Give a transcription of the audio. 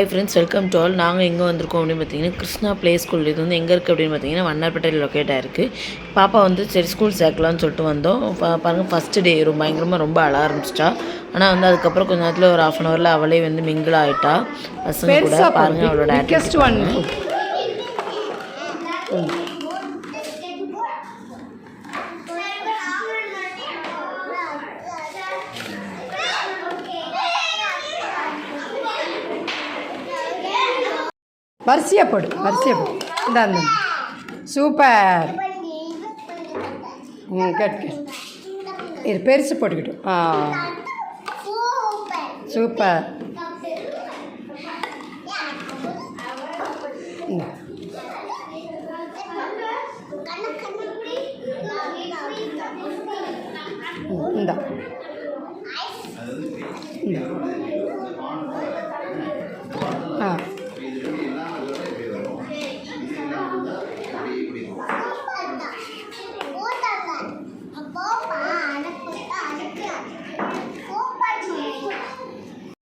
Hi friends, welcome to all. நாங்கள் எங்கே வந்திருக்கோம் அப்படின்னு பார்த்தீங்கன்னா, கிருஷ்ணா ப்ளே ஸ்கூல். இது வந்து எங்கே இருக்குது அப்படின்னு பார்த்தீங்கன்னா, வண்ணார்பேட்டையில் லொக்கேட் ஆகிருக்கு. பாப்பா வந்து சரி ஸ்கூல் சேர்க்கலான்னு சொல்லிட்டு வந்தோம். பாருங்கள், ஃபஸ்ட்டு டே பயங்கரமாக ரொம்ப அழ ஆரம்பிச்சிட்டா. ஆனால் வந்து அதுக்கப்புறம் கொஞ்சம் நேரத்தில் ஒரு 1/2 hourல அவளே வந்து மிங்கிள் ஆகிட்டா பசங்க கூட. பாருங்கள் அவளோட ஆக்டிவிட்டி. வரிசையாக போடு. இந்த சூப்பர். கட் இது பெருசு போட்டுக்கிட்டோம். சூப்பர். இந்தா